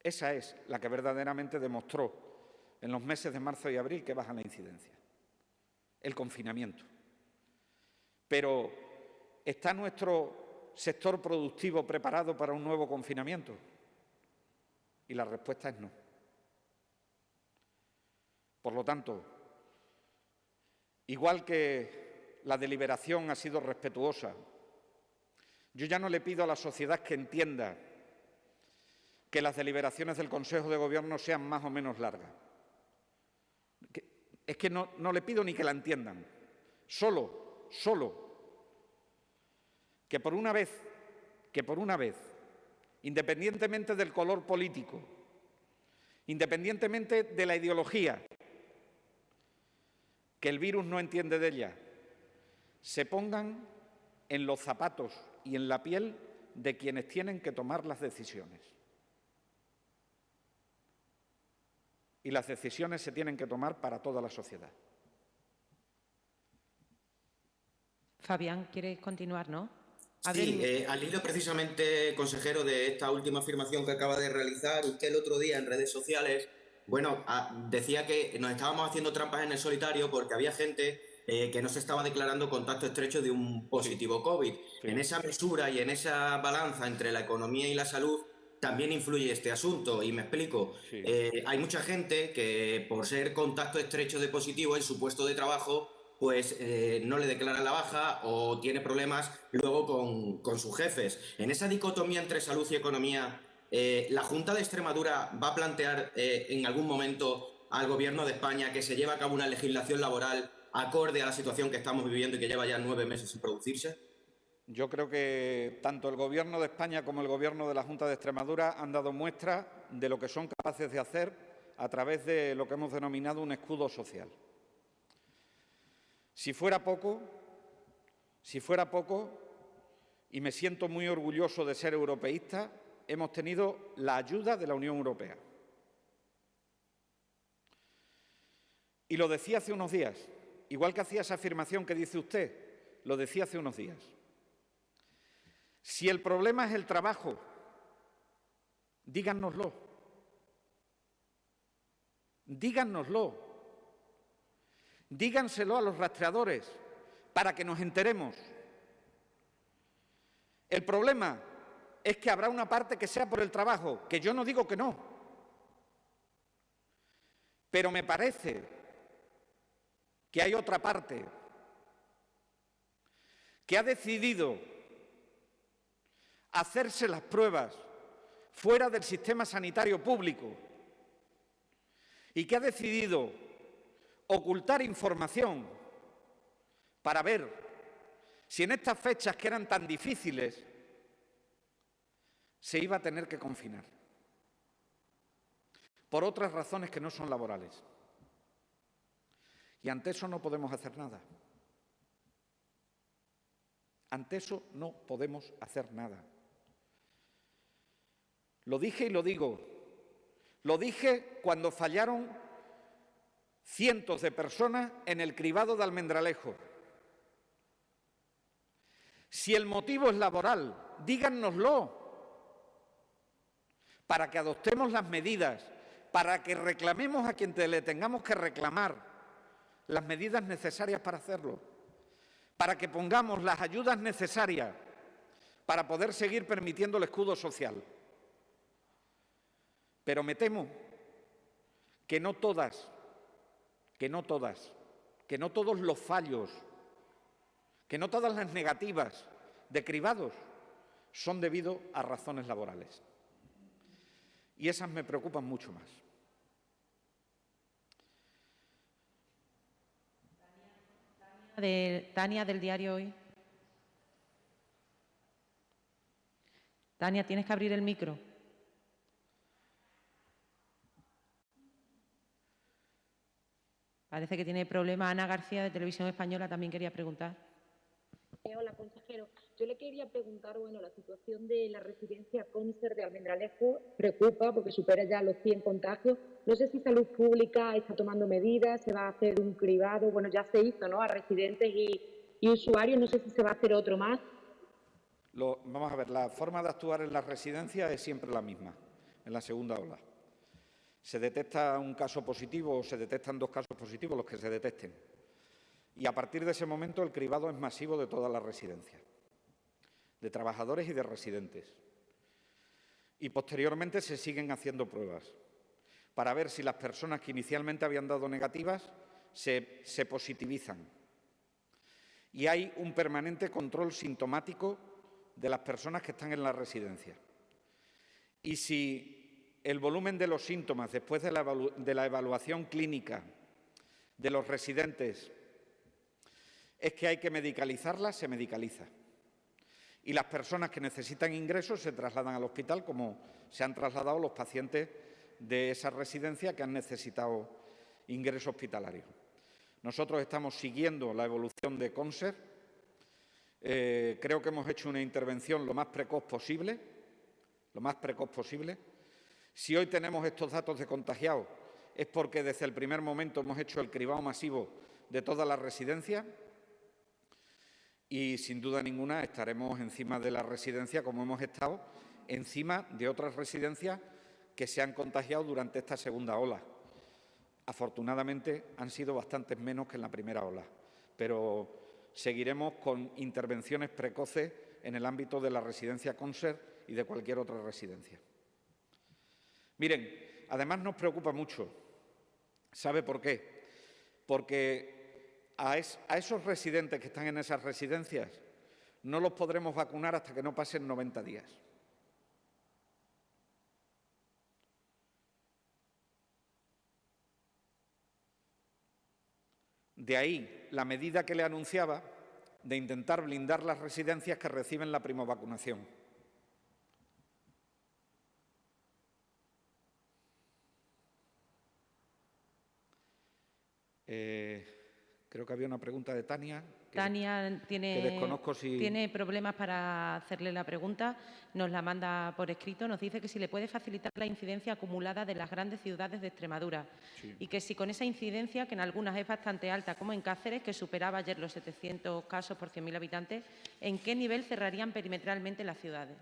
Esa es la que verdaderamente demostró en los meses de marzo y abril que baja la incidencia, el confinamiento. Pero ¿está nuestro sector productivo preparado para un nuevo confinamiento? Y la respuesta es no. Por lo tanto, igual que la deliberación ha sido respetuosa, yo ya no le pido a la sociedad que entienda que las deliberaciones del Consejo de Gobierno sean más o menos largas. Es que no le pido ni que la entiendan. Solo que por una vez, independientemente del color político, independientemente de la ideología, que el virus no entiende de ella, se pongan en los zapatos y en la piel de quienes tienen que tomar las decisiones. Y las decisiones se tienen que tomar para toda la sociedad. Fabián, ¿quieres continuar, no? Sí, al hilo precisamente, consejero, de esta última afirmación que acaba de realizar usted el otro día en redes sociales, bueno, decía que nos estábamos haciendo trampas en el solitario porque había gente que no se estaba declarando contacto estrecho de un positivo COVID. Sí. En esa mesura y en esa balanza entre la economía y la salud también influye este asunto, y me explico. Sí. Hay mucha gente que por ser contacto estrecho de positivo en su puesto de trabajo, pues no le declaran la baja o tiene problemas luego con sus jefes. En esa dicotomía entre salud y economía, ¿la Junta de Extremadura va a plantear en algún momento al Gobierno de España que se lleve a cabo una legislación laboral acorde a la situación que estamos viviendo y que lleva ya 9 meses sin producirse? Yo creo que tanto el Gobierno de España como el Gobierno de la Junta de Extremadura han dado muestra de lo que son capaces de hacer a través de lo que hemos denominado un escudo social. Si fuera poco, y me siento muy orgulloso de ser europeísta, hemos tenido la ayuda de la Unión Europea. Y lo decía hace unos días, igual que hacía esa afirmación que dice usted, lo decía hace unos días. Si el problema es el trabajo, díganoslo. díganoslo. Díganselo a los rastreadores para que nos enteremos. El problema es que habrá una parte que sea por el trabajo, que yo no digo que no. Pero me parece que hay otra parte que ha decidido hacerse las pruebas fuera del sistema sanitario público y que ha decidido ocultar información para ver si en estas fechas que eran tan difíciles se iba a tener que confinar, por otras razones que no son laborales. Y ante eso no podemos hacer nada. Ante eso no podemos hacer nada. Lo dije y lo digo. Lo dije cuando fallaron cientos de personas en el cribado de Almendralejo. Si el motivo es laboral, díganoslo, para que adoptemos las medidas, para que reclamemos a quien le tengamos que reclamar las medidas necesarias para hacerlo, para que pongamos las ayudas necesarias para poder seguir permitiendo el escudo social. Pero me temo que no todos los fallos, que no todas las negativas de cribados son debido a razones laborales. Y esas me preocupan mucho más. Tania, del diario Hoy. Tania, tienes que abrir el micro. Parece que tiene problema. Ana García, de Televisión Española, también quería preguntar. Hola, consejero. Yo le quería preguntar, la situación de la residencia Conser de Almendralejo preocupa porque supera ya los 100 contagios. No sé si Salud Pública está tomando medidas, se va a hacer un cribado, ya se hizo, ¿no?, a residentes y usuarios, no sé si se va a hacer otro más. Vamos a ver, la forma de actuar en las residencias es siempre la misma, en la segunda ola. Se detecta un caso positivo o se detectan 2 casos positivos, los que se detecten. Y a partir de ese momento el cribado es masivo de todas las residencias, de trabajadores y de residentes. Y posteriormente se siguen haciendo pruebas para ver si las personas que inicialmente habían dado negativas se positivizan. Y hay un permanente control sintomático de las personas que están en la residencia. Y si el volumen de los síntomas después de la evaluación clínica de los residentes es que hay que medicalizarlas, se medicaliza. Y las personas que necesitan ingresos se trasladan al hospital, como se han trasladado los pacientes de esa residencia que han necesitado ingreso hospitalario. Nosotros estamos siguiendo la evolución de Conser. Creo que hemos hecho una intervención lo más precoz posible. Si hoy tenemos estos datos de contagiados es porque desde el primer momento hemos hecho el cribado masivo de todas las residencias y, sin duda ninguna, estaremos encima de la residencia como hemos estado encima de otras residencias que se han contagiado durante esta segunda ola. Afortunadamente han sido bastantes menos que en la primera ola, pero seguiremos con intervenciones precoces en el ámbito de la residencia Conser y de cualquier otra residencia. Miren, además nos preocupa mucho. ¿Sabe por qué? Porque a esos residentes que están en esas residencias no los podremos vacunar hasta que no pasen 90 días. De ahí la medida que le anunciaba de intentar blindar las residencias que reciben la primovacunación. Creo que había una pregunta de Tania. Tania que desconozco si... tiene problemas para hacerle la pregunta, nos la manda por escrito, nos dice que si le puede facilitar la incidencia acumulada de las grandes ciudades de Extremadura y que si con esa incidencia, que en algunas es bastante alta, como en Cáceres, que superaba ayer los 700 casos por 100.000 habitantes, ¿en qué nivel cerrarían perimetralmente las ciudades?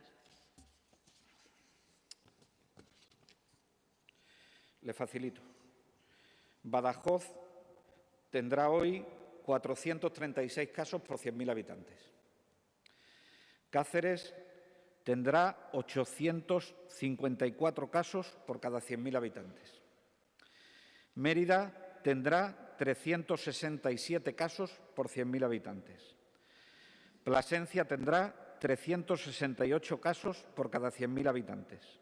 Le facilito. Badajoz tendrá hoy 436 casos por 100.000 habitantes. Cáceres tendrá 854 casos por cada 100.000 habitantes. Mérida tendrá 367 casos por 100.000 habitantes. Plasencia tendrá 368 casos por cada 100.000 habitantes.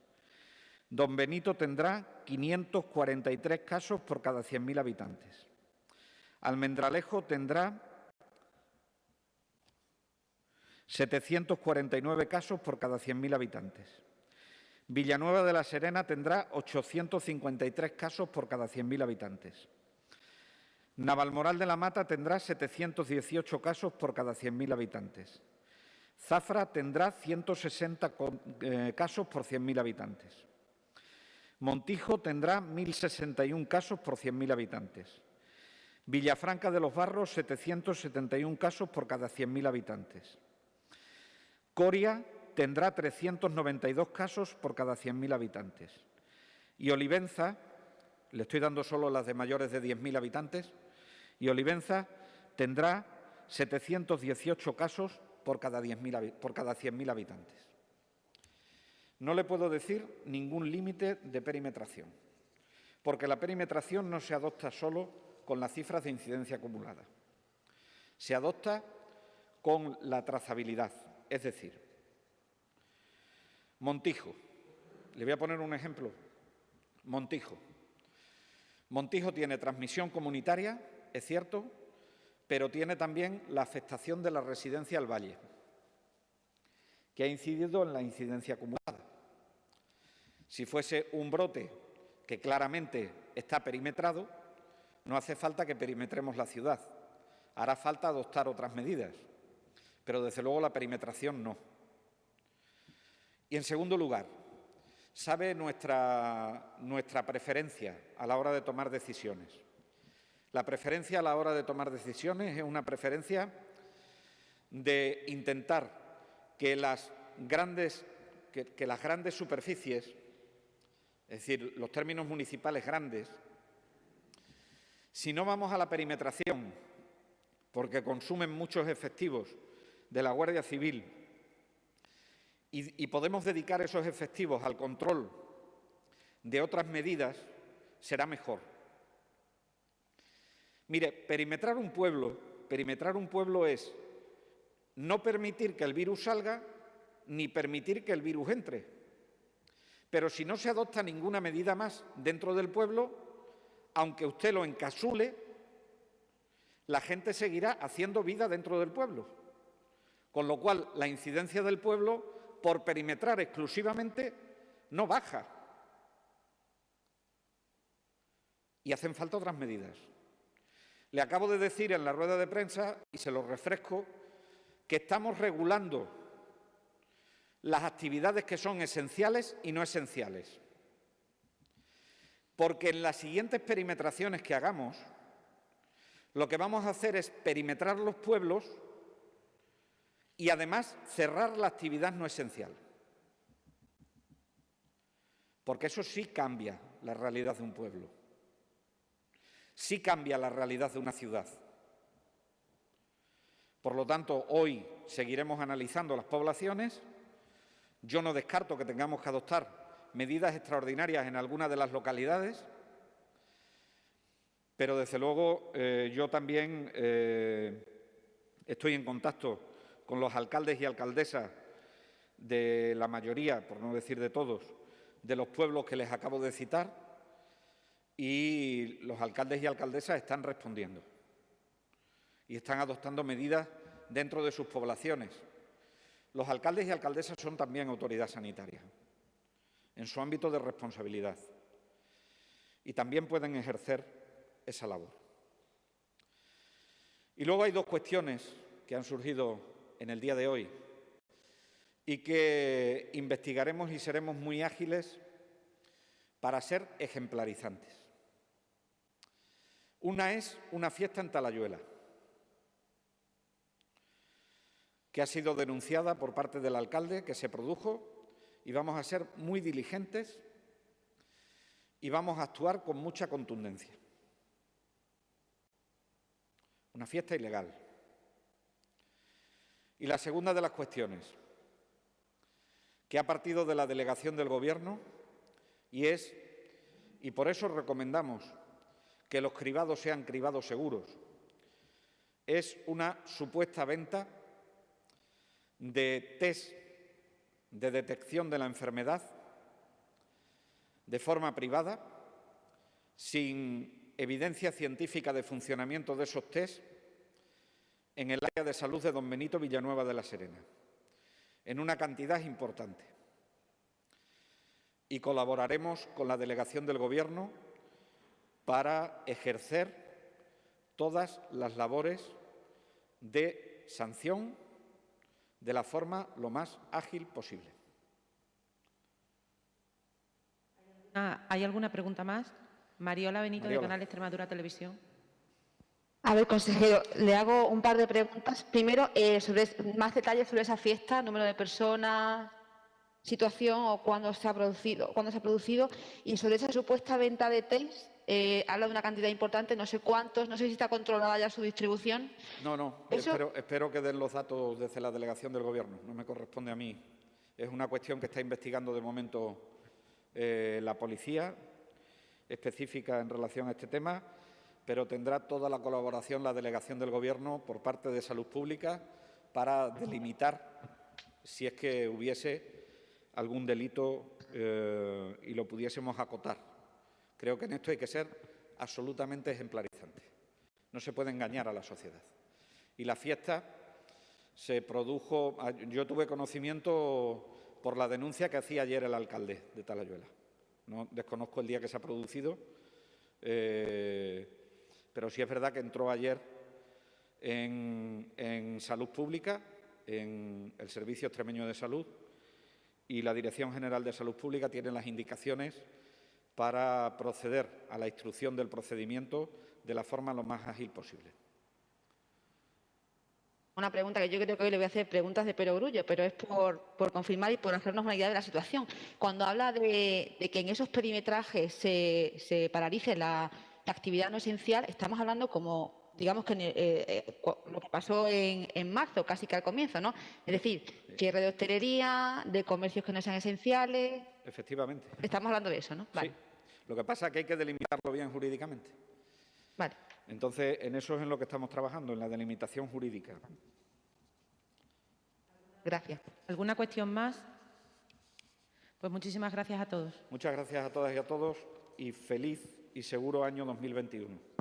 Don Benito tendrá 543 casos por cada 100.000 habitantes. Almendralejo tendrá 749 casos por cada 100.000 habitantes. Villanueva de la Serena tendrá 853 casos por cada 100.000 habitantes. Navalmoral de la Mata tendrá 718 casos por cada 100.000 habitantes. Zafra tendrá 160 casos por 100.000 habitantes. Montijo tendrá 1.061 casos por 100.000 habitantes. Villafranca de los Barros, 771 casos por cada 100.000 habitantes. Coria tendrá 392 casos por cada 100.000 habitantes. Y Olivenza, le estoy dando solo las de mayores de 10.000 habitantes, y Olivenza tendrá 718 casos por cada 100.000 habitantes. No le puedo decir ningún límite de perimetración, porque la perimetración no se adopta solo con las cifras de incidencia acumulada. Se adopta con la trazabilidad, es decir, Montijo. Le voy a poner un ejemplo. Montijo. Montijo tiene transmisión comunitaria, es cierto, pero tiene también la afectación de la residencia al valle, que ha incidido en la incidencia acumulada. Si fuese un brote que claramente está perimetrado, no hace falta que perimetremos la ciudad. Hará falta adoptar otras medidas, pero desde luego la perimetración no. Y en segundo lugar, sabe nuestra preferencia a la hora de tomar decisiones. La preferencia a la hora de tomar decisiones es una preferencia de intentar que las grandes superficies, es decir, los términos municipales grandes, si no vamos a la perimetración, porque consumen muchos efectivos de la Guardia Civil, y podemos dedicar esos efectivos al control de otras medidas, será mejor. Mire, perimetrar un pueblo es no permitir que el virus salga ni permitir que el virus entre. Pero si no se adopta ninguna medida más dentro del pueblo, aunque usted lo encapsule, la gente seguirá haciendo vida dentro del pueblo. Con lo cual, la incidencia del pueblo, por perimetrar exclusivamente, no baja. Y hacen falta otras medidas. Le acabo de decir en la rueda de prensa, y se lo refresco, que estamos regulando las actividades que son esenciales y no esenciales. Porque en las siguientes perimetraciones que hagamos, lo que vamos a hacer es perimetrar los pueblos y además cerrar la actividad no esencial. Porque eso sí cambia la realidad de un pueblo. Sí cambia la realidad de una ciudad. Por lo tanto, hoy seguiremos analizando las poblaciones. Yo no descarto que tengamos que adoptar medidas extraordinarias en algunas de las localidades, pero desde luego yo también estoy en contacto con los alcaldes y alcaldesas de la mayoría, por no decir de todos, de los pueblos que les acabo de citar, y los alcaldes y alcaldesas están respondiendo y están adoptando medidas dentro de sus poblaciones. Los alcaldes y alcaldesas son también autoridad sanitaria en su ámbito de responsabilidad y también pueden ejercer esa labor. Y luego hay dos cuestiones que han surgido en el día de hoy y que investigaremos y seremos muy ágiles para ser ejemplarizantes. Una es una fiesta en Talayuela, que ha sido denunciada por parte del alcalde, que se produjo, y vamos a ser muy diligentes y vamos a actuar con mucha contundencia. una fiesta ilegal. Y la segunda de las cuestiones, que ha partido de la delegación del Gobierno, y por eso recomendamos que los cribados sean cribados seguros, es una supuesta venta de test de detección de la enfermedad de forma privada, sin evidencia científica de funcionamiento de esos test, en el área de salud de Don Benito Villanueva de la Serena, en una cantidad importante. Y colaboraremos con la delegación del Gobierno para ejercer todas las labores de sanción de la forma lo más ágil posible. ¿Hay alguna pregunta más? Mariola Benito, Mariola. de Canal Extremadura Televisión. A ver, consejero, le hago un par de preguntas. Primero, sobre más detalles sobre esa fiesta, número de personas, situación o cuándo se ha producido, y sobre esa supuesta venta de test, habla de una cantidad importante, no sé cuántos, no sé si está controlada ya su distribución. No, Eso- espero que den los datos desde la delegación del Gobierno, no me corresponde a mí. Es una cuestión que está investigando de momento la policía específica en relación a este tema, pero tendrá toda la colaboración la delegación del Gobierno por parte de Salud Pública para delimitar si es que hubiese algún delito y lo pudiésemos acotar. Creo que en esto hay que ser absolutamente ejemplarizante. No se puede engañar a la sociedad. Y la fiesta se produjo. Yo tuve conocimiento por la denuncia que hacía ayer el alcalde de Talayuela. No desconozco el día que se ha producido, pero sí es verdad que entró ayer en Salud Pública, en el Servicio Extremeño de Salud, y la Dirección General de Salud Pública tiene las indicaciones para proceder a la instrucción del procedimiento de la forma lo más ágil posible. Una pregunta que yo creo que hoy le voy a hacer preguntas de perogrullo, pero es por confirmar y por hacernos una idea de la situación. Cuando habla de que en esos perimetrajes se paralice la actividad no esencial, estamos hablando como, digamos, que lo que pasó en marzo, casi que al comienzo, ¿no? Es decir, cierre de hostelería, de comercios que no sean esenciales. Efectivamente. Estamos hablando de eso, ¿no? Vale. Sí. Lo que pasa es que hay que delimitarlo bien jurídicamente. Vale. Entonces, en eso es en lo que estamos trabajando, en la delimitación jurídica. Gracias. ¿Alguna cuestión más? Pues muchísimas gracias a todos. Muchas gracias a todas y a todos y feliz y seguro año 2021.